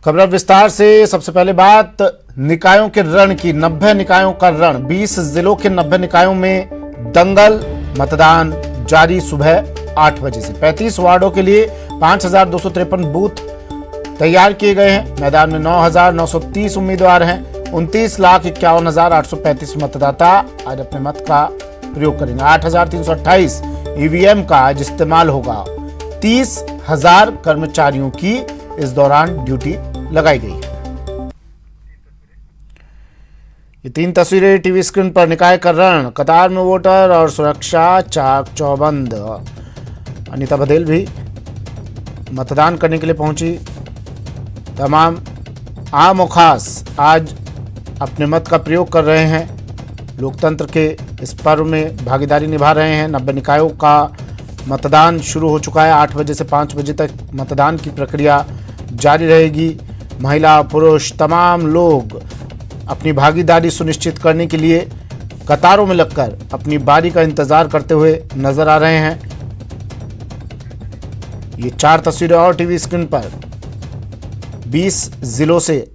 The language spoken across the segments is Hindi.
खबर विस्तार से। सबसे पहले बात निकायों के रण की। 90 निकायों का रण, 20 जिलों के 90 निकायों में दंगल मतदान जारी सुबह 8 बजे से। 35 वार्डों के लिए 5253 बूथ तैयार किए गए हैं। मैदान में 9930 उम्मीदवार हैं। 29,51,835 मतदाता आज अपने मत का प्रयोग करेंगे। 8,328 ईवीएम का आज इस्तेमाल होगा। 30,000 कर्मचारियों की इस दौरान ड्यूटी लगाई गई है। ये 3 तस्वीरें टीवी स्क्रीन पर। निकाय का रण, कतार में वोटर और सुरक्षा चाक चौबंद। अनीता बघेल भी मतदान करने के लिए पहुंची। तमाम आम और खास आज अपने मत का प्रयोग कर रहे हैं। लोकतंत्र के इस पर्व में भागीदारी निभा रहे हैं। 90 निकायों का मतदान शुरू हो चुका है। 8 बजे से 5 बजे तक मतदान की प्रक्रिया जारी रहेगी। महिला पुरुष तमाम लोग अपनी भागीदारी सुनिश्चित करने के लिए कतारों में लगकर अपनी बारी का इंतजार करते हुए नजर आ रहे हैं। ये 4 तस्वीरें और टीवी स्क्रीन पर। 20 जिलों से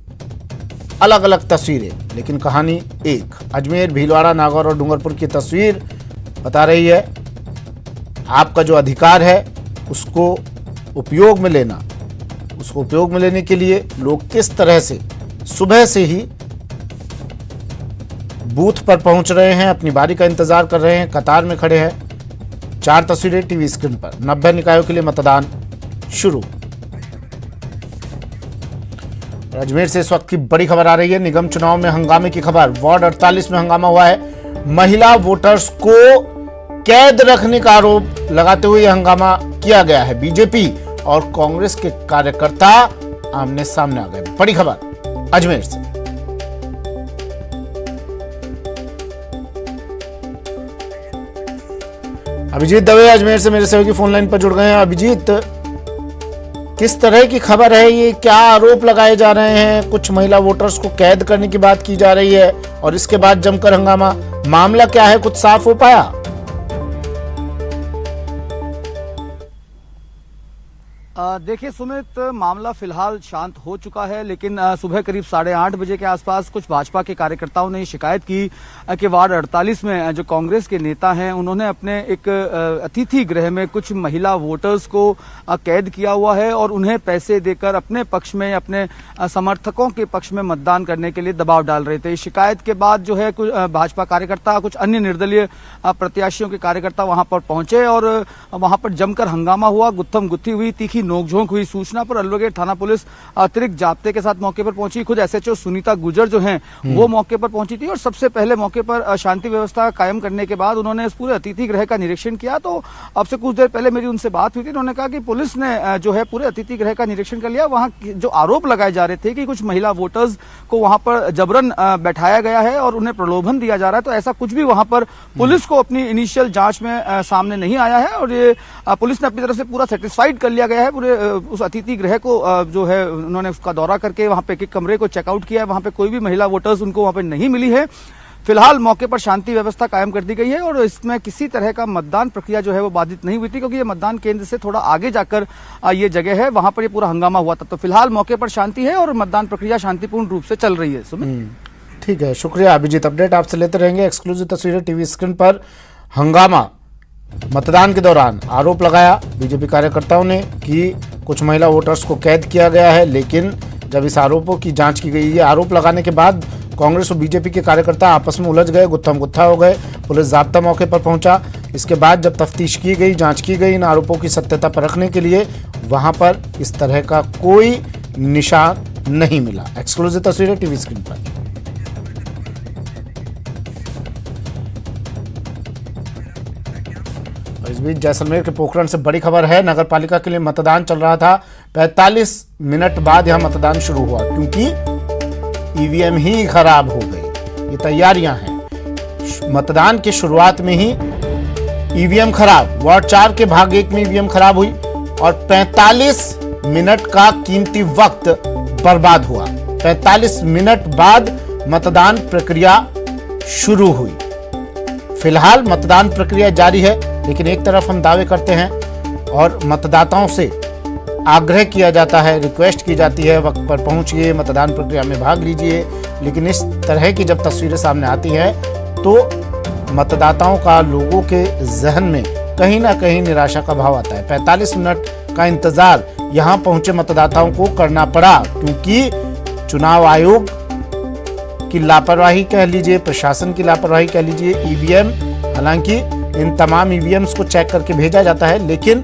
अलग अलग तस्वीरें, लेकिन कहानी एक। अजमेर, भीलवाड़ा, नागौर और डूंगरपुर की तस्वीर बता रही है आपका जो अधिकार है उसको उपयोग में लेना। उसको उपयोग में लेने के लिए लोग किस तरह से सुबह से ही बूथ पर पहुंच रहे हैं, अपनी बारी का इंतजार कर रहे हैं, कतार में खड़े हैं। 4 तस्वीरें टीवी स्क्रीन पर। 90 निकायों के लिए मतदान शुरू। अजमेर से इस वक्त की बड़ी खबर आ रही है। निगम चुनाव में हंगामे की खबर। वार्ड 48 में हंगामा हुआ है। महिला वोटर्स को कैद रखने का आरोप लगाते हुए हंगामा किया गया है। बीजेपी और कांग्रेस के कार्यकर्ता आमने सामने आ गए। बड़ी खबर अजमेर से। अभिजीत दवे अजमेर से मेरे सहयोगी फोन लाइन पर जुड़ गए हैं। अभिजीत, किस तरह की खबर है ये? क्या आरोप लगाए जा रहे हैं? कुछ महिला वोटर्स को कैद करने की बात की जा रही है और इसके बाद जमकर हंगामा। मामला क्या है, कुछ साफ हो पाया? देखिए सुमित, मामला फिलहाल शांत हो चुका है, लेकिन सुबह करीब 8:30 बजे के आसपास कुछ भाजपा के कार्यकर्ताओं ने शिकायत की कि वार्ड 48 में जो कांग्रेस के नेता हैं उन्होंने अपने एक अतिथि गृह में कुछ महिला वोटर्स को कैद किया हुआ है और उन्हें पैसे देकर अपने पक्ष में, अपने समर्थकों के पक्ष में मतदान करने के लिए दबाव डाल रहे थे। शिकायत के बाद जो है कुछ भाजपा कार्यकर्ता, कुछ अन्य निर्दलीय प्रत्याशियों के कार्यकर्ता वहां पर पहुंचे और वहां पर जमकर हंगामा हुआ, गुत्थम गुत्थी हुई, तीखी नोकझोंक हुई। सूचना पर अल्लोगेट थाना पुलिस अतिरिक्त जाब्ते के साथ मौके पर पहुंची। खुद एसएचओ सुनीता गुजर जो हैं वो मौके पर पहुंची थी और सबसे पहले मौके पर शांति व्यवस्था कायम करने के बाद उन्होंने इस पूरे अतिथि गृह का निरीक्षण किया। तो अब से कुछ देर पहले मेरी उनसे बात हुई थी। उन्होंने कहा कि पुलिस ने जो है पूरे अतिथि गृह का निरीक्षण कर लिया। वहां जो आरोप लगाए जा रहे थे कि कुछ महिला वोटर्स को वहां पर जबरन बैठाया गया है और उन्हें प्रलोभन दिया जा रहा है, तो ऐसा कुछ भी वहां पर पुलिस को अपनी इनिशियल जांच में सामने नहीं आया है और ये पुलिस ने अपनी तरफ से पूरा सेटिस्फाइड कर लिया गया है। पूरे उस अतिथि गृह को जो है उन्होंने उसका दौरा करके वहां पे एक कमरे को चेकआउट किया है। वहां पे कोई भी महिला वोटर्स उनको वहां पे नहीं मिली है। फिलहाल मौके पर शांति व्यवस्था कायम कर दी गई है और इसमें किसी तरह का मतदान प्रक्रिया जो है वो बाधित नहीं हुई थी, क्योंकि ये मतदान केंद्र से थोड़ा आगे जाकर ये जगह है, वहां पर ये पूरा हंगामा हुआ था। तो फिलहाल मौके पर शांति है और मतदान प्रक्रिया शांतिपूर्ण रूप से चल रही है। सुमित, ठीक है, शुक्रिया अभिजीत। अपडेट आपसे लेते रहेंगे। एक्सक्लूसिव तस्वीरें टीवी स्क्रीन पर। हंगामा मतदान के दौरान आरोप लगाया बीजेपी कार्यकर्ताओं ने कि कुछ महिला वोटर्स को कैद किया गया है, लेकिन जब इस आरोपों की जांच की गई, ये आरोप लगाने के बाद कांग्रेस और बीजेपी के कार्यकर्ता आपस में उलझ गए, गुत्थम गुत्था हो गए। पुलिस जाब्ता मौके पर पहुंचा। इसके बाद जब तफ्तीश की गई, जांच की गई, इन आरोपों की सत्यता परखने के लिए वहां पर इस तरह का कोई निशान नहीं मिला। एक्सक्लूसिव तस्वीरें टीवी स्क्रीन पर। इस बीच जैसलमेर के पोखरण से बड़ी खबर है। नगर पालिका के लिए मतदान चल रहा था। 45 मिनट बाद यहां मतदान शुरू हुआ, क्योंकि ईवीएम ही खराब हो गई। ये तैयारियां हैं। मतदान की शुरुआत में ही ईवीएम खराब। वार्ड 4 के भाग 1 में ईवीएम खराब हुई और 45 मिनट का कीमती वक्त बर्बाद हुआ। 45 मिनट बाद मतदान प्रक्रिया शुरू हुई। फिलहाल मतदान प्रक्रिया जारी है, लेकिन एक तरफ हम दावे करते हैं और मतदाताओं से आग्रह किया जाता है, रिक्वेस्ट की जाती है वक्त पर पहुंचिए, मतदान प्रक्रिया में भाग लीजिए, लेकिन इस तरह की जब तस्वीरें सामने आती हैं तो मतदाताओं का लोगों के जहन में कहीं ना कहीं निराशा का भाव आता है। 45 मिनट का इंतजार यहां पहुंचे मतदाताओं को करना पड़ा, क्योंकि चुनाव आयोग की लापरवाही कह लीजिए, प्रशासन की लापरवाही कह लीजिए। ईवीएम, हालांकि इन तमाम ईवीएम्स को चेक करके भेजा जाता है, लेकिन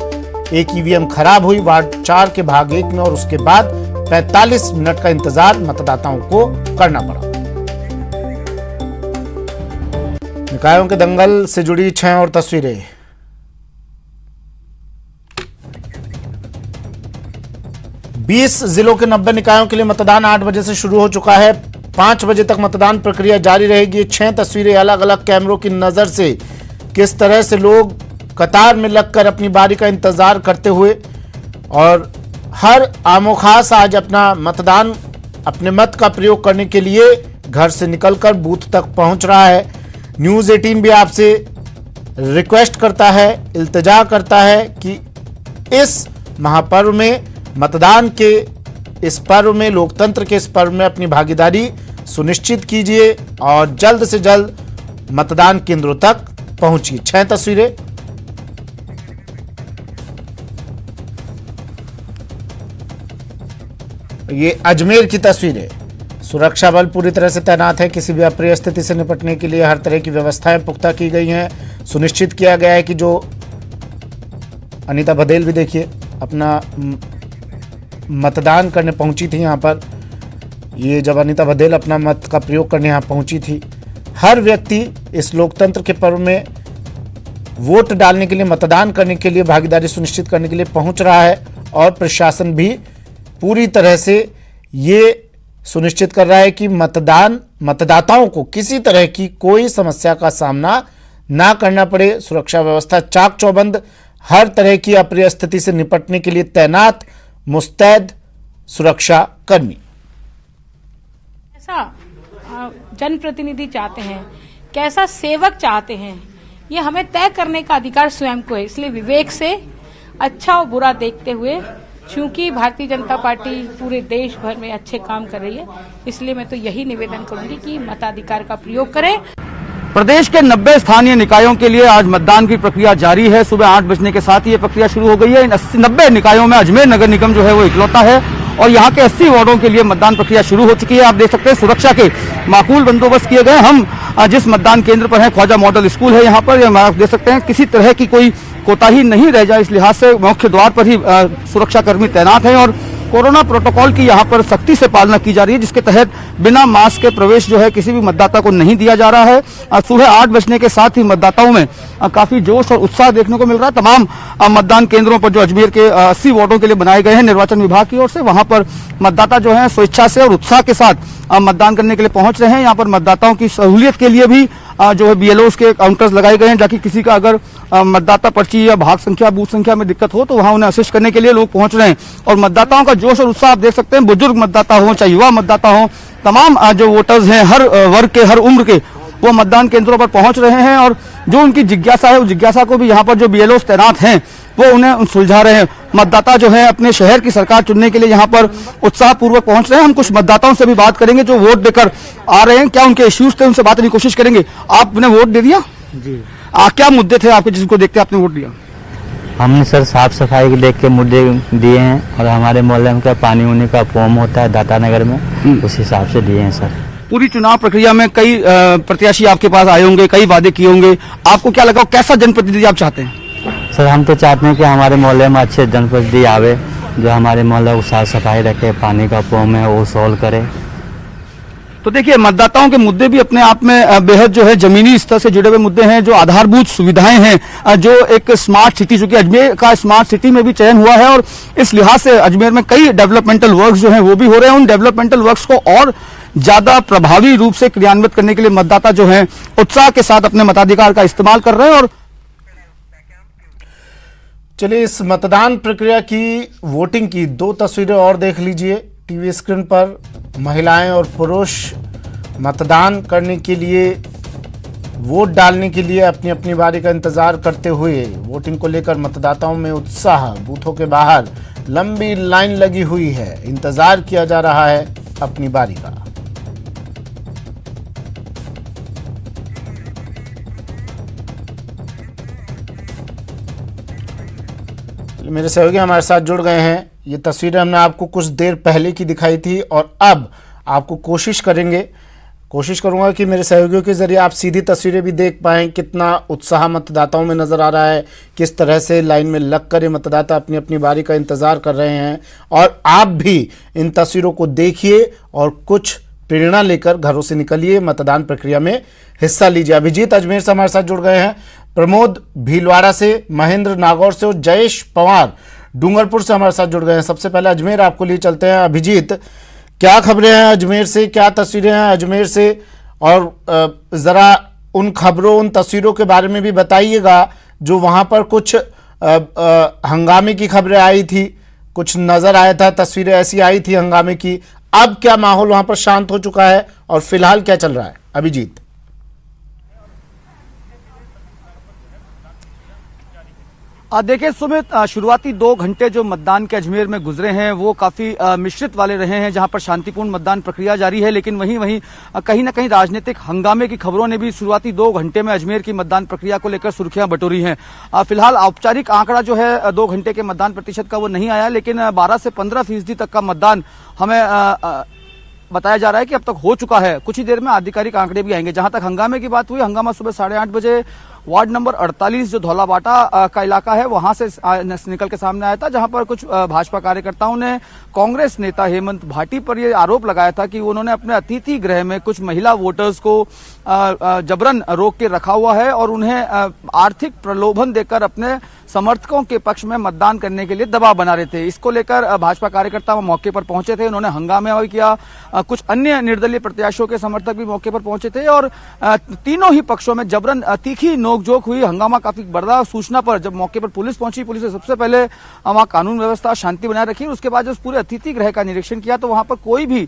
एक ईवीएम खराब हुई वार्ड 4 के भाग 1 में, और उसके बाद 45 मिनट का इंतजार मतदाताओं को करना पड़ा। निकायों के दंगल से जुड़ी 6 और तस्वीरें। बीस जिलों के 90 निकायों के लिए मतदान 8 बजे से शुरू हो चुका है। 5 बजे तक मतदान प्रक्रिया जारी रहेगी। 6 तस्वीरें अलग अलग कैमरों की नजर से किस तरह से लोग कतार में लगकर अपनी बारी का इंतजार करते हुए, और हर आमोखास आज अपना मतदान, अपने मत का प्रयोग करने के लिए घर से निकलकर बूथ तक पहुंच रहा है। न्यूज़ 18 भी आपसे रिक्वेस्ट करता है, इल्तिजा करता है कि इस महापर्व में, मतदान के इस पर्व में, लोकतंत्र के इस पर्व में अपनी भागीदारी सुनिश्चित कीजिए और जल्द से जल्द मतदान केंद्रों तक पहुंचिए। 6 तस्वीरें। ये अजमेर की तस्वीरें। सुरक्षा बल पूरी तरह से तैनात है। किसी भी अप्रिय स्थिति से निपटने के लिए हर तरह की व्यवस्थाएं पुख्ता की गई हैं। सुनिश्चित किया गया है कि जो अनीता बघेल भी देखिए अपना मतदान करने पहुंची थी यहाँ पर, ये जब अनीता बघेल अपना मत का प्रयोग करने यहाँ पहुंची थी, हर व्यक्ति इस लोकतंत्र के पर्व में वोट डालने के लिए, मतदान करने के लिए, भागीदारी सुनिश्चित करने के लिए पहुंच रहा है, और प्रशासन भी पूरी तरह से ये सुनिश्चित कर रहा है कि मतदाताओं को किसी तरह की कोई समस्या का सामना ना करना पड़े। सुरक्षा व्यवस्था चाक चौबंद, हर तरह की अप्रिय स्थिति से निपटने के लिए तैनात मुस्तैद सुरक्षा कर्मी। कैसा जनप्रतिनिधि चाहते हैं, कैसा सेवक चाहते हैं, ये हमें तय करने का अधिकार स्वयं को है। इसलिए विवेक से अच्छा और बुरा देखते हुए, क्योंकि भारतीय जनता पार्टी पूरे देश भर में अच्छे काम कर रही है, इसलिए मैं तो यही निवेदन करूंगी कि मताधिकार का प्रयोग करें। प्रदेश के 90 स्थानीय निकायों के लिए आज मतदान की प्रक्रिया जारी है। सुबह 8 बजने के साथ ये प्रक्रिया शुरू हो गई है। इन 90 निकायों में अजमेर नगर निगम जो है वो इकलौता है, और यहाँ के 80 वार्डों के लिए मतदान प्रक्रिया शुरू हो चुकी है। आप देख सकते हैं सुरक्षा के माकूल बंदोबस्त किए गए। हम जिस मतदान केंद्र पर है, ख्वाजा मॉडल स्कूल है, यहाँ पर आप देख सकते हैं किसी तरह की कोई कोताही नहीं रह जाए, इस लिहाज से मुख्य द्वार पर ही सुरक्षा कर्मी तैनात हैं, और कोरोना प्रोटोकॉल की यहाँ पर सख्ती से पालना की जा रही है, जिसके तहत बिना मास्क के प्रवेश जो है किसी भी मतदाता को नहीं दिया जा रहा है। सुबह 8 बजने के साथ ही मतदाताओं में काफी जोश और उत्साह देखने को मिल रहा है। तमाम मतदान केंद्रों पर जो अजमेर के 80 वार्डों के लिए बनाए गए हैं निर्वाचन विभाग की ओर से, वहां पर मतदाता जो है स्वेच्छा से और उत्साह के साथ मतदान करने के लिए पहुंच रहे हैं। यहाँ पर मतदाताओं की सहूलियत के लिए भी जो है BLOs के काउंटर्स लगाए गए हैं, ताकि किसी का अगर मतदाता पर्ची या भाग संख्या, बूथ संख्या में दिक्कत हो तो वहां उन्हें असिस्ट करने के लिए लोग पहुंच रहे हैं। और मतदाताओं का जोश और उत्साह आप देख सकते हैं। बुजुर्ग मतदाता हो चाहे युवा मतदाता हो, तमाम जो वोटर्स हैं हर वर्ग के, हर उम्र के, वो मतदान केंद्रों पर पहुंच रहे हैं, और जो उनकी जिज्ञासा है, उस जिज्ञासा को भी यहाँ पर जो BLOs तैनात हैं वो उन्हें सुलझा रहे हैं। मतदाता जो है अपने शहर की सरकार चुनने के लिए यहाँ पर उत्साहपूर्वक पहुंच रहे हैं। हम कुछ मतदाताओं से भी बात करेंगे जो वोट देकर आ रहे हैं, क्या उनके इश्यूज थे, उनसे बात करने की कोशिश करेंगे। आपने वोट दे दिया जी? क्या मुद्दे थे आपके जिनको देखते आपने वोट दिया? हमने सर साफ सफाई के देख के मुद्दे दिए हैं, और हमारे मोहल्ले में क्या पानी उनी का फॉर्म होता है दाता नगर में, उस हिसाब से दिए हैं सर। पूरी चुनाव प्रक्रिया में कई प्रत्याशी आपके पास आए होंगे, कई वादे किए होंगे, आपको क्या लगा, कैसा जनप्रतिनिधि आप चाहते हैं? सर हम तो चाहते हैं कि हमारे मोहल्ले में अच्छे जनप्रतिनिधि आवे, जो हमारे मोहल्ले को साफ सफाई रखे, पानी का फॉर्म है वो सॉल्व करे। तो देखिए मतदाताओं के मुद्दे भी अपने आप में बेहद जो है जमीनी स्तर से जुड़े हुए मुद्दे हैं, जो आधारभूत सुविधाएं हैं, जो एक स्मार्ट सिटी, चूंकि अजमेर का स्मार्ट सिटी में भी चयन हुआ है, और इस लिहाज से अजमेर में कई डेवलपमेंटल वर्क्स जो हैं वो भी हो रहे हैं। उन डेवलपमेंटल वर्क्स को और ज्यादा प्रभावी रूप से क्रियान्वित करने के लिए मतदाता जो है उत्साह के साथ अपने मताधिकार का इस्तेमाल कर रहे हैं। और चलिए इस मतदान प्रक्रिया की, वोटिंग की 2 तस्वीरें और देख लीजिए टीवी स्क्रीन पर। महिलाएं और पुरुष मतदान करने के लिए, वोट डालने के लिए अपनी अपनी बारी का इंतजार करते हुए, वोटिंग को लेकर मतदाताओं में उत्साह, बूथों के बाहर लंबी लाइन लगी हुई है, इंतजार किया जा रहा है अपनी बारी का। मेरे सहयोगी हमारे साथ जुड़ गए हैं। ये तस्वीरें हमने आपको कुछ देर पहले की दिखाई थी और अब आपको कोशिश करूंगा कि मेरे सहयोगियों के जरिए आप सीधी तस्वीरें भी देख पाएं, कितना उत्साह मतदाताओं में नजर आ रहा है, किस तरह से लाइन में लगकर ये मतदाता अपनी अपनी बारी का इंतजार कर रहे हैं। और आप भी इन तस्वीरों को देखिए और कुछ प्रेरणा लेकर घरों से निकलिए, मतदान प्रक्रिया में हिस्सा लीजिए। अभिजीत अजमेर से हमारे साथ जुड़ गए हैं, प्रमोद भीलवाड़ा से, महेंद्र नागौर से और जयेश पवार डूंगरपुर से हमारे साथ जुड़ गए हैं। सबसे पहले अजमेर आपको लिए चलते हैं। अभिजीत, क्या खबरें हैं अजमेर से, क्या तस्वीरें हैं अजमेर से, और जरा उन खबरों, उन तस्वीरों के बारे में भी बताइएगा जो वहां पर कुछ हंगामे की खबरें आई थी, कुछ नजर आया था, तस्वीरें ऐसी आई थी हंगामे की। अब क्या माहौल वहां पर शांत हो चुका है और फिलहाल क्या चल रहा है अभिजीत? देखिए सुमित, शुरुआती 2 घंटे जो मतदान के अजमेर में गुजरे हैं वो काफी मिश्रित वाले रहे हैं, जहां पर शांतिपूर्ण मतदान प्रक्रिया जारी है, लेकिन वहीं कहीं ना कहीं राजनीतिक हंगामे की खबरों ने भी शुरुआती 2 घंटे में अजमेर की मतदान प्रक्रिया को लेकर सुर्खियां बटोरी हैं। फिलहाल औपचारिक आंकड़ा जो है 2 घंटे के मतदान प्रतिशत का वो नहीं आया, लेकिन 12 से 15% तक का मतदान हमें बताया जा रहा है कि अब तक हो चुका है। कुछ ही देर में आधिकारिक आंकड़े भी आएंगे। जहां तक हंगामे की बात हुई, हंगामा सुबह 8:30 बजे वार्ड नंबर 48 जो धौलाबाटा का इलाका है वहां से निकल के सामने आया था, जहां पर कुछ भाजपा कार्यकर्ताओं ने कांग्रेस नेता हेमंत भाटी पर यह आरोप लगाया था कि उन्होंने अपने अतिथि गृह में कुछ महिला वोटर्स को जबरन रोक के रखा हुआ है और उन्हें आर्थिक प्रलोभन देकर अपने समर्थकों के पक्ष में मतदान करने के लिए दबाव बना रहे थे। इसको लेकर भाजपा कार्यकर्ता मौके पर पहुंचे थे, उन्होंने हंगामा किया। कुछ अन्य निर्दलीय प्रत्याशियों के समर्थक भी मौके पर पहुंचे थे और तीनों ही पक्षों में जबरन तीखी नोकझोंक हुई। हंगामा काफी बढ़ा। सूचना पर जब मौके पर पुलिस पहुंची, पुलिस ने सबसे पहले वहां कानून व्यवस्था शांति बनाए रखी। उसके बाद जब पूरे अतिथि गृह का निरीक्षण किया तो वहां पर कोई भी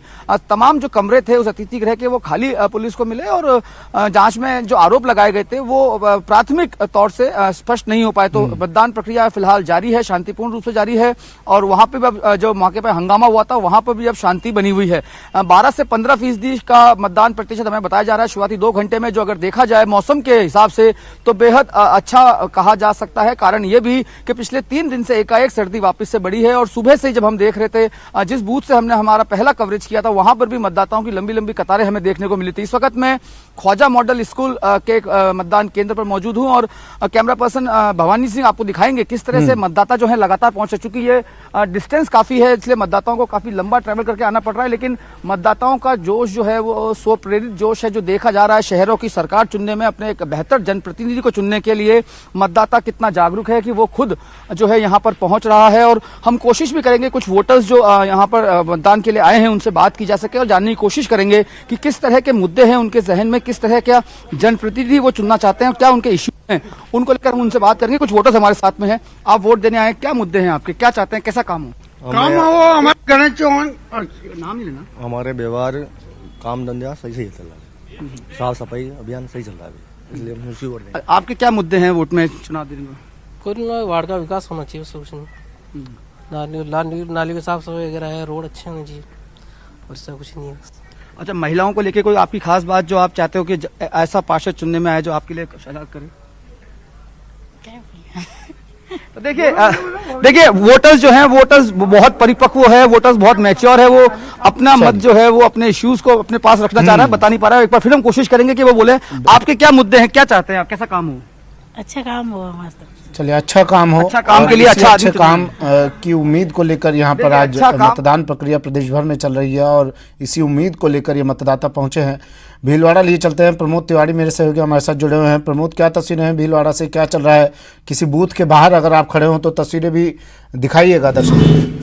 तमाम जो कमरे थे उस अतिथि गृह के वो खाली पुलिस को मिले और जांच में जो आरोप लगाए गए थे वो प्राथमिक तौर से स्पष्ट नहीं हो पाए। तो मतदान प्रक्रिया फिलहाल जारी है, शांतिपूर्ण रूप से जारी है और वहां पे जो मौके पर हंगामा हुआ था वहां पर भी अब शांति बनी हुई है। 12 से 15% का मतदान प्रतिशत हमें बताया जा रहा है शुरुआती 2 घंटे में, जो अगर देखा जाए मौसम के हिसाब से तो बेहद अच्छा कहा जा सकता है। कारण यह भी कि पिछले 3 दिन से एकाएक सर्दी वापस से बढ़ी है और सुबह से जब हम देख रहे थे, जिस बूथ से हमने हमारा पहला कवरेज किया था वहां पर भी मतदाताओं की लंबी लंबी कतारें हमें देखने को मिली थी। इस वक्त मैं ख्वाजा मॉडल स्कूल के मतदान केंद्र पर मौजूद हूं और कैमरा पर्सन भवानी सिंह आपको दिखाएंगे किस तरह से मतदाता जो है लगातार पहुंच चुकी है। डिस्टेंस काफी है, इसलिए मतदाताओं को काफी लंबा ट्रैवल करके आना पड़ रहा है, लेकिन मतदाताओं का जोश जो है वो स्वप्रेरित जोश है जो देखा जा रहा है। शहरों की सरकार चुनने में, अपने एक बेहतर जनप्रतिनिधि को चुनने के लिए मतदाता कितना जागरूक है कि वो खुद जो है यहाँ पर पहुंच रहा है। और हम कोशिश भी करेंगे कुछ वोटर्स जो यहाँ पर मतदान के लिए आए हैं उनसे बात की जा सके और जानने की कोशिश करेंगे कि किस तरह के मुद्दे हैं उनके जहन में, किस तरह का जनप्रतिनिधि वो चुनना चाहते हैं, क्या उनके इश्यू हैं, उनको लेकर हम उनसे बात करेंगे। कुछ वोटर्स हमारे साथ में हैं। आप वोट देने आए, क्या मुद्दे हैं आपके, क्या चाहते हैं, कैसा काम हो? काम हो हमारे गणेश चौहान, नाम नहीं लेना। हमारे व्यवहार काम धंधा सही चल रहा है, साफ सफाई अभियान सही चल रहा है, इसलिए हम उसी वोट देंगे। आपके क्या मुद्दे हैं वोट में चुनाव देने में? कोई ना, वार्ड का विकास होना चाहिए, सब कुछ नाली की साफ सफाई वगैरह है, रोड अच्छे होने चाहिए और सब कुछ नहीं है। अच्छा, महिलाओं को लेके कोई आपकी खास बात जो आप चाहते हो कि ऐसा पार्षद चुनने में आए जो आपके लिए शलाघा करे? तो देखिए वोटर्स जो हैं, वोटर्स बहुत परिपक्व है, वोटर्स बहुत मैच्योर है, वो अपना मत जो है वो अपने इश्यूज को अपने पास रखना चाह रहा है, बता नहीं पा रहा है। एक बार फिर हम कोशिश करेंगे कि वो बोले आपके क्या मुद्दे हैं, क्या चाहते हैं आप, कैसा काम हो? अच्छा काम हो हमारा। चलिए, अच्छा काम हो, अच्छा काम के लिए अच्छा अच्छे काम की उम्मीद को लेकर यहाँ पर आज मतदान प्रक्रिया प्रदेश भर में चल रही है और इसी उम्मीद को लेकर ये मतदाता पहुंचे हैं। भीलवाड़ा लिए चलते हैं, प्रमोद तिवारी मेरे सहयोगी हमारे साथ जुड़े हुए हैं। प्रमोद, क्या तस्वीरें हैं भीलवाड़ा से, क्या चल रहा है? किसी बूथ के बाहर अगर आप खड़े हो तो तस्वीरें भी दिखाइएगा दर्शकों।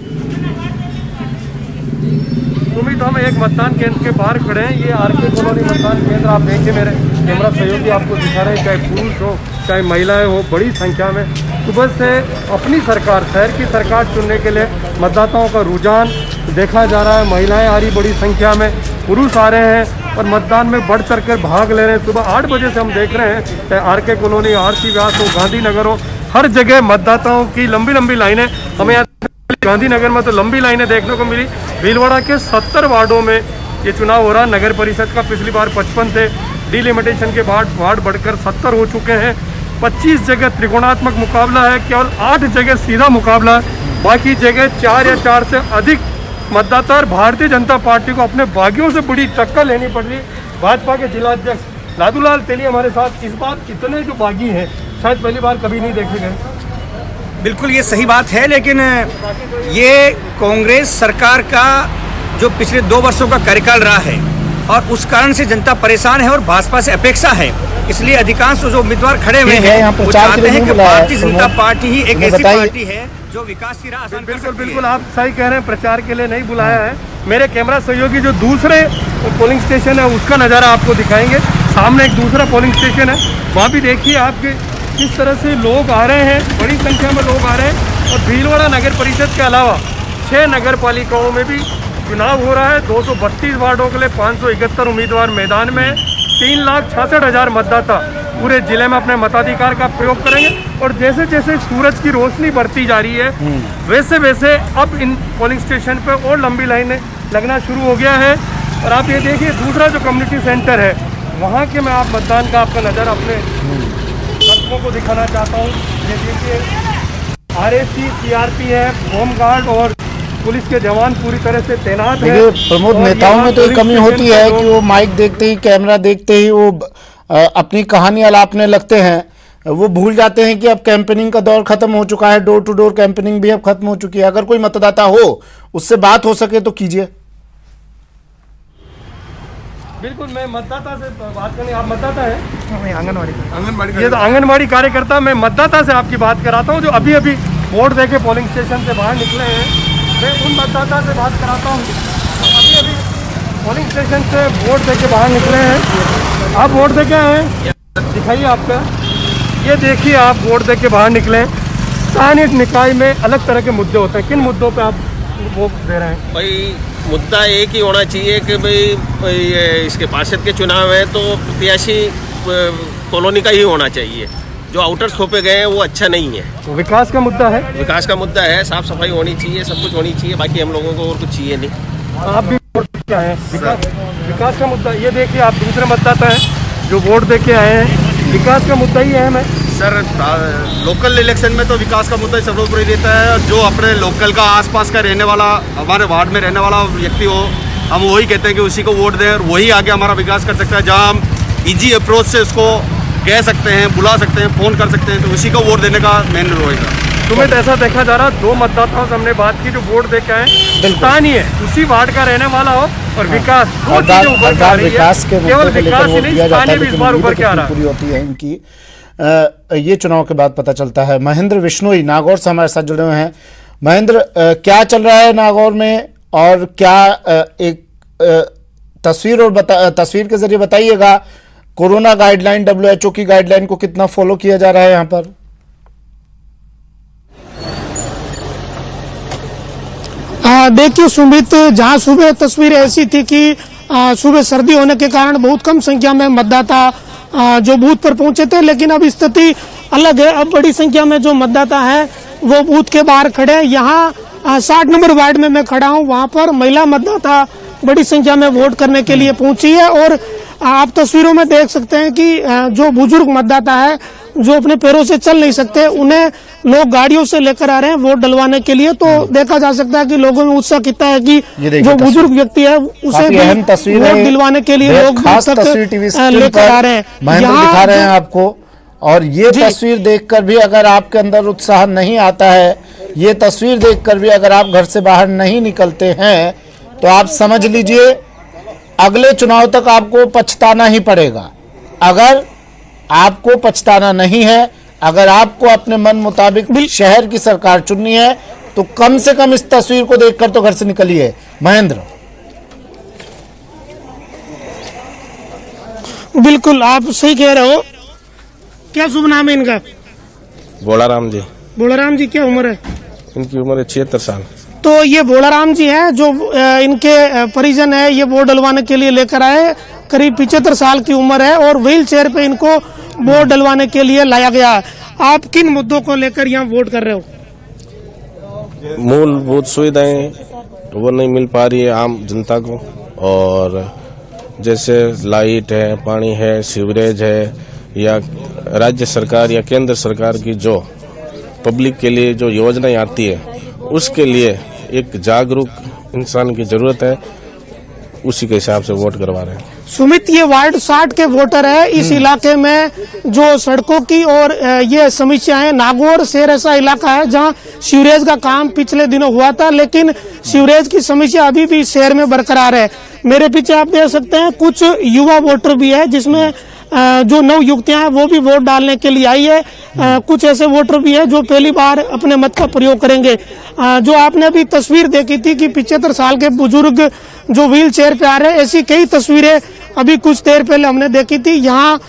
सुमित, हम एक मतदान केंद्र के बाहर खड़े हैं। ये आरके कॉलोनी मतदान केंद्र, आप देखिए मेरे कैमरा सहयोगी आपको दिखा रहे हैं, चाहे पुरुष हो चाहे महिलाएं हो, बड़ी संख्या में सुबह से अपनी सरकार, शहर की सरकार चुनने के लिए मतदाताओं का रुझान देखा जा रहा है। महिलाएं आ रही बड़ी संख्या में, पुरुष आ रहे हैं और मतदान में बढ़ चढ़ कर भाग ले रहे हैं। सुबह 8 बजे से हम देख रहे हैं, चाहे आरके कॉलोनी, आरसी व्यास हो, गांधीनगर हो, हर जगह मतदाताओं की लंबी लंबी लाइनें हमें गांधीनगर में तो लंबी लाइनें देखने को मिली। भीलवाड़ा के 70 वार्डों में ये चुनाव हो रहा। नगर परिषद का पिछली बार 55 थे, डिलिमिटेशन के बाद वार्ड बढ़कर 70 हो चुके हैं। 25 जगह त्रिकोणात्मक मुकाबला है, केवल 8 जगह सीधा मुकाबला है, बाकी जगह 4 या 4 से अधिक मतदाता। और भारतीय जनता पार्टी को अपने बागियों से बड़ी टक्कर लेनी पड़ रही। भाजपा के जिलाध्यक्ष लादूलाल तेली हमारे साथ। इस बार कितने जो बागी हैं शायद पहली बार कभी नहीं देखे गए। बिल्कुल ये सही बात है, लेकिन ये कांग्रेस सरकार का जो पिछले 2 वर्षों का कार्यकाल रहा है और उस कारण से जनता परेशान है और भाजपा से अपेक्षा है, इसलिए अधिकांश जो उम्मीदवार खड़े हुए हैं वो चाहते हैं कि भारतीय जनता पार्टी ही एक ऐसी पार्टी है जो विकास की राह आसान कर सकती है। बिल्कुल आप सही कह रहे हैं, प्रचार के लिए नहीं बुलाया है। मेरे कैमरा सहयोगी जो दूसरे पोलिंग स्टेशन है उसका नज़ारा आपको दिखाएंगे। सामने एक दूसरा पोलिंग स्टेशन है, वहाँ भी देखिए आपके किस तरह से लोग आ रहे हैं, बड़ी संख्या में लोग आ रहे हैं। और भीलवाड़ा नगर परिषद के अलावा 6 नगर पालिकाओं में भी चुनाव हो रहा है। 232 वार्डों के लिए 571 उम्मीदवार मैदान में। 3,66,000 मतदाता पूरे जिले में अपने मताधिकार का प्रयोग करेंगे। और जैसे जैसे सूरज की रोशनी बढ़ती जा रही है वैसे वैसे अब इन पोलिंग स्टेशन पर और लंबी लाइनें लगना शुरू हो गया है। और आप ये देखिए दूसरा जो कम्युनिटी सेंटर है वहाँ के मैं आप मतदान का आपका नज़र अपने दर्शकों को दिखाना चाहता हूँ। ये देखिए RSC, CRPF, होमगार्ड और पुलिस के जवान पूरी तरह से तैनात हैं। प्रमोद, नेताओं में तो ये कमी होती है कि वो माइक देखते ही, कैमरा देखते ही वो अपनी कहानी अलापने लगते हैं। वो भूल जाते हैं कि अब कैंपेनिंग का दौर खत्म हो चुका है, डोर टू डोर कैंपेनिंग भी अब खत्म हो चुकी है। अगर कोई मतदाता हो उससे बात हो सके तो कीजिए। बिल्कुल, मैं मतदाता से बात करनी। आप मतदाता हैं? आंगनबाड़ी ये तो आंगनबाड़ी कार्यकर्ता। मैं मतदाता से आपकी बात कराता हूँ जो अभी अभी वोट देके पोलिंग स्टेशन से बाहर निकले हैं। मैं उन मतदाता से बात कराता हूँ अभी अभी पोलिंग स्टेशन से वोट देके बाहर निकले हैं। आप वोट देके आए हैं, दिखाइए आपका। ये देखिए आप वोट देके बाहर निकले हैं। स्थानीय निकाय में अलग तरह के मुद्दे होते हैं, किन मुद्दों पे आप वोट दे रहे हैं? भाई मुद्दा एक ही होना चाहिए कि भाई ये इसके पार्षद के चुनाव है तो प्रत्याशी कॉलोनी का ही होना चाहिए। जो आउटर्स थोपे गए हैं वो अच्छा नहीं है। तो विकास का मुद्दा है, विकास का मुद्दा है, साफ सफाई होनी चाहिए, सब कुछ होनी चाहिए। बाकी हम लोगों को और कुछ चाहिए नहीं। आप भी वोट देके आए हैं, विकास का मुद्दा। ये देखिए आप दूसरे मतदाता हैं जो वोट देके आए हैं, विकास का मुद्दा ही अहम है। सर लोकल इलेक्शन में तो विकास का मुद्दा ही सर्वोपरि रहता है। जो अपने लोकल का आसपास का रहने वाला, हमारे वार्ड में रहने वाला व्यक्ति हो, हम वही कहते हैं कि उसी को वोट दें और वही आगे हमारा विकास कर सकता है। जहां हम इजी अप्रोच से उसको कह सकते हैं, बुला सकते हैं, फ़ोन कर सकते हैं, तो उसी को वोट देने का मेन रोल है। तुम्हें तो ऐसा देखा जा रहा, 2 मतदाताओं से हमने बात की जो वोट दे के आए, स्थानीय उसी वार्ड का रहने वाला हो और विकास, दो चीजें उभर के आ रही है। विकास के केवल विकास ही नहीं, स्थानीय भी इस बार उभर के आ रहा है। पूरी होती है इनकी। ये चुनाव के बाद पता चलता है। महेंद्र विश्नोई नागौर से हमारे साथ जुड़े हुए हैं। महेंद्र, क्या चल रहा है नागौर में और क्या एक तस्वीर और तस्वीर के जरिए बताइएगा, कोरोना गाइडलाइन, WHO की गाइडलाइन को कितना फॉलो किया जा रहा है यहाँ पर? देखिए सुमित, जहाँ सुबह तस्वीर ऐसी थी कि सुबह सर्दी होने के कारण बहुत कम संख्या में मतदाता जो बूथ पर पहुंचे थे, लेकिन अब स्थिति अलग है। अब बड़ी संख्या में जो मतदाता है वो बूथ के बाहर खड़े हैं। यहाँ 60 नंबर वार्ड में मैं खड़ा हूँ, वहाँ पर महिला मतदाता बड़ी संख्या में वोट करने के लिए पहुंची है। और आप तस्वीरों में देख सकते हैं कि जो बुजुर्ग मतदाता है जो अपने पैरों से चल नहीं सकते, उन्हें लोग गाड़ियों से लेकर आ रहे हैं वोट डलवाने के लिए। तो देखा जा सकता है कि लोगों में उत्साह कितना है कि जो बुजुर्ग व्यक्ति है उसे भी वोट दिलवाने के लिए लोग लेकर आ रहे हैं। महेंद्र दिखा रहे हैं आपको। और ये तस्वीर देखकर भी अगर आपके अंदर उत्साह नहीं आता है, ये तस्वीर देखकर भी अगर आप घर से बाहर नहीं निकलते हैं, तो आप समझ लीजिए अगले चुनाव तक आपको पछताना ही पड़ेगा। अगर आपको पछताना नहीं है, अगर आपको अपने मन मुताबिक शहर की सरकार चुननी है, तो कम से कम इस तस्वीर को देखकर तो घर से निकलिए। महेंद्र, बिल्कुल आप सही कह रहे हो। क्या शुभ नाम है इनका? बोलाराम जी। बोलाराम जी, क्या उम्र है इनकी? उम्र है 76 साल। तो ये बोलाराम जी हैं जो इनके परिजन है, ये वोट डलवाने के लिए लेकर आए। करीब 75 साल की उम्र है और व्हील चेयर पे इनको वोट डलवाने के लिए लाया गया। आप किन मुद्दों को लेकर यहाँ वोट कर रहे हो? मूलभूत सुविधाएं वो नहीं मिल पा रही है आम जनता को, और जैसे लाइट है, पानी है, सीवरेज है, या राज्य सरकार या केंद्र सरकार की जो पब्लिक के लिए जो योजनाएं आती है उसके लिए एक जागरूक इंसान की जरूरत है, उसी के हिसाब से वोट करवा रहे हैं। सुमित, ये वार्ड 60 के वोटर है। इस इलाके में जो सड़कों की और ये समस्या है, नागौर शहर ऐसा इलाका है जहां सीवरेज का काम पिछले दिनों हुआ था, लेकिन सीवरेज की समस्या अभी भी शहर में बरकरार है। मेरे पीछे आप देख सकते हैं कुछ युवा वोटर भी है, जिसमें जो नव युवतियां हैं वो भी वोट डालने के लिए आई है। कुछ ऐसे वोटर भी है जो पहली बार अपने मत का प्रयोग करेंगे। जो आपने अभी तस्वीर देखी थी कि 75 साल के बुजुर्ग जो व्हील चेयर पे आ रहे हैं, ऐसी कई तस्वीरें अभी कुछ देर पहले हमने देखी थी। यहाँ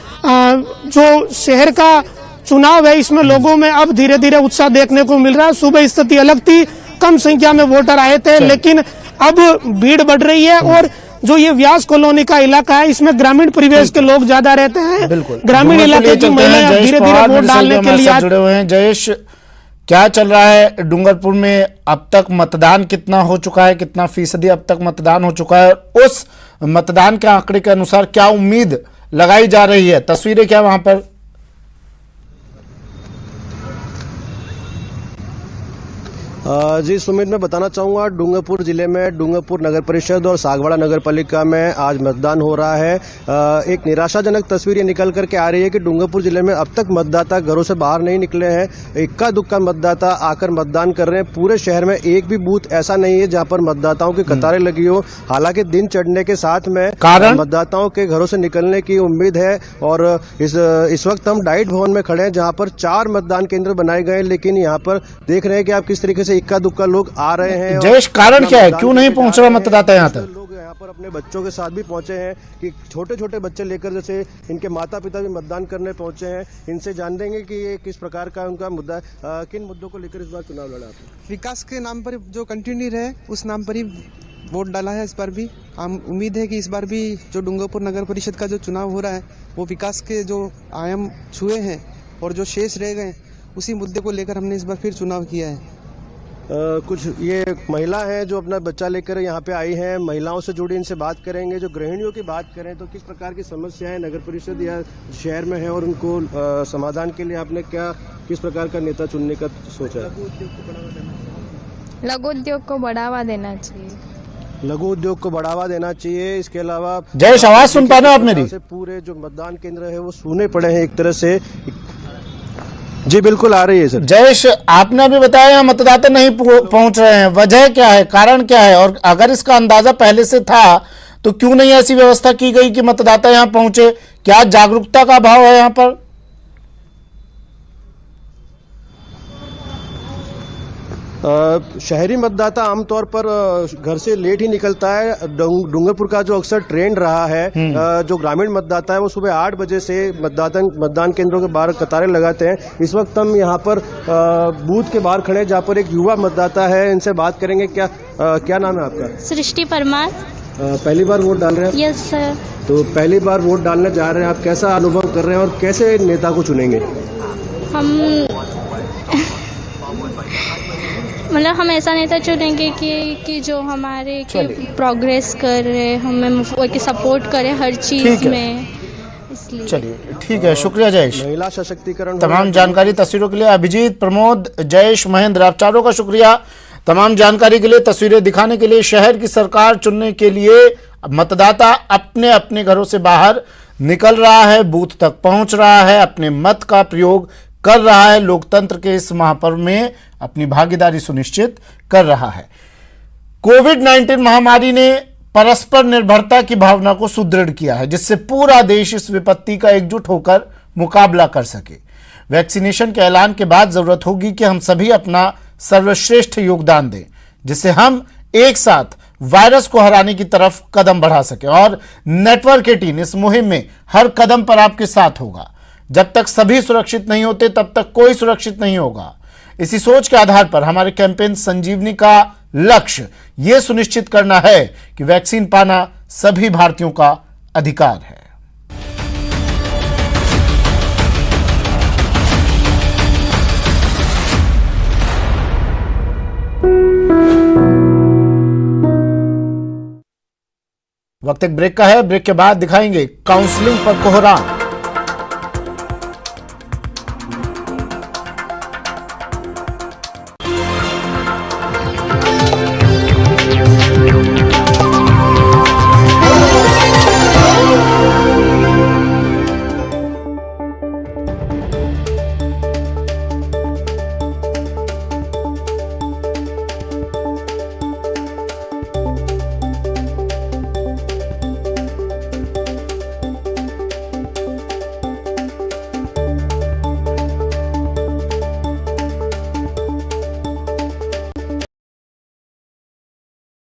जो शहर का चुनाव है इसमें लोगों में अब धीरे धीरे उत्साह देखने को मिल रहा है। सुबह स्थिति अलग थी, कम संख्या में वोटर आए थे, लेकिन अब भीड़ बढ़ रही है। और जो ये व्यास कॉलोनी का इलाका है इसमें ग्रामीण परिवेश के लोग ज्यादा रहते हैं। ग्रामीण इलाके की महिलाएं धीरे धीरे वोट डालने के लिए जुड़े हुए हैं। जयेश, क्या चल रहा है डूंगरपुर में? अब तक मतदान कितना हो चुका है, कितना फीसदी अब तक मतदान हो चुका है? उस मतदान के आंकड़े के अनुसार क्या उम्मीद लगाई जा रही है? तस्वीरें क्या वहां पर? जी सुमित, मैं बताना चाहूँगा डूंगरपुर जिले में डूंगरपुर नगर परिषद और सागवाड़ा नगर पालिका में आज मतदान हो रहा है। एक निराशाजनक तस्वीर ये निकल करके आ रही है कि डूंगरपुर जिले में अब तक मतदाता घरों से बाहर नहीं निकले हैं। इक्का दुक्का मतदाता आकर मतदान कर रहे हैं। पूरे शहर में एक भी बूथ ऐसा नहीं है जहाँ पर मतदाताओं की कतारें लगी हो। हालांकि दिन चढ़ने के साथ में मतदाताओं के घरों से निकलने की उम्मीद है। और इस वक्त हम डाइट भवन में खड़े हैं जहाँ पर 4 मतदान केंद्र बनाए गए, लेकिन यहाँ पर देख रहे हैं कि आप किस तरीके से इक्का दुक्का लोग आ रहे हैं। जयेश, कारण क्या है, क्यों नहीं पहुंच रहा मतदाता यहाँ तक? लोग यहाँ पर अपने बच्चों के साथ भी पहुंचे हैं कि छोटे छोटे बच्चे लेकर, जैसे इनके माता पिता भी मतदान करने पहुंचे हैं। इनसे जान देंगे कि ये किस प्रकार का उनका मुद्दा, किन मुद्दों को लेकर इस बार चुनाव लड़ा आपने? विकास के नाम पर जो कंटिन्यू रहे उस नाम पर ही वोट डाला है। इस बार भी हम उम्मीद है कि इस बार भी जो डूंगरपुर नगर परिषद का जो चुनाव हो रहा है वो विकास के जो आयाम छुए हैं और जो शेष रह गए उसी मुद्दे को लेकर हमने इस बार फिर चुनाव किया है। कुछ ये महिला हैं जो अपना बच्चा लेकर यहाँ पे आई हैं, महिलाओं से जुड़ी, इनसे बात करेंगे। जो गृहिणियों की बात करें तो किस प्रकार की समस्याएं नगर परिषद या शहर में है और उनको समाधान के लिए आपने किस प्रकार का नेता चुनने का सोचा है? लघु उद्योग को बढ़ावा देना चाहिए। लघु उद्योग को बढ़ावा देना चाहिए। इसके अलावा जयेश, आवाज सुन पा रहे हो आप मेरी? पूरे जो मतदान केंद्र है वो सूने पड़े हैं एक तरह से। जी बिल्कुल आ रही है सर। जयेश, आपने अभी बताया यहाँ मतदाता नहीं पहुंच रहे हैं, वजह क्या है, कारण क्या है? और अगर इसका अंदाजा पहले से था तो क्यों नहीं ऐसी व्यवस्था की गई कि मतदाता यहाँ पहुंचे? क्या जागरूकता का अभाव है यहाँ पर? शहरी मतदाता आमतौर पर घर से लेट ही निकलता है। डूंगरपुर का जो अक्सर ट्रेंड रहा है, जो ग्रामीण मतदाता है वो सुबह 8 बजे से मतदान केंद्रों के बाहर कतारें लगाते हैं। इस वक्त हम यहाँ पर बूथ के बाहर खड़े हैं जहाँ पर एक युवा मतदाता है, इनसे बात करेंगे। क्या नाम है आपका? सृष्टि परमार। पहली बार वोट डाल रहे हैं? Yes sir. तो पहली बार वोट डालने जा रहे हैं, आप कैसा अनुभव कर रहे हैं और कैसे नेता को चुनेंगे? हम ऐसा नेता चुनेंगे कि जो हमारे प्रोग्रेस कर रहे, हमें सपोर्ट करे हर चीज में। चलिए ठीक है, शुक्रिया जयेश। महिला सशक्तिकरण तमाम जानकारी, तस्वीरों के लिए अभिजीत, प्रमोद, जयेश, महेंद्र, आप चारों का शुक्रिया तमाम जानकारी के लिए, तस्वीरें दिखाने के लिए। शहर की सरकार चुनने के लिए मतदाता अपने अपने घरों से बाहर निकल रहा है, बूथ तक पहुंच रहा है, अपने मत का प्रयोग कर रहा है, लोकतंत्र के इस महापर्व में अपनी भागीदारी सुनिश्चित कर रहा है। कोविड-19 महामारी ने परस्पर निर्भरता की भावना को सुदृढ़ किया है, जिससे पूरा देश इस विपत्ति का एकजुट होकर मुकाबला कर सके। वैक्सीनेशन के ऐलान के बाद जरूरत होगी कि हम सभी अपना सर्वश्रेष्ठ योगदान दें, जिससे हम एक साथ वायरस को हराने की तरफ कदम बढ़ा सके। और नेटवर्क 18 इस मुहिम में हर कदम पर आपके साथ होगा। जब तक सभी सुरक्षित नहीं होते तब तक कोई सुरक्षित नहीं होगा। इसी सोच के आधार पर हमारे कैंपेन संजीवनी का लक्ष्य यह सुनिश्चित करना है कि वैक्सीन पाना सभी भारतीयों का अधिकार है। वक्त एक ब्रेक का है। ब्रेक के बाद दिखाएंगे काउंसलिंग पर कोहराम।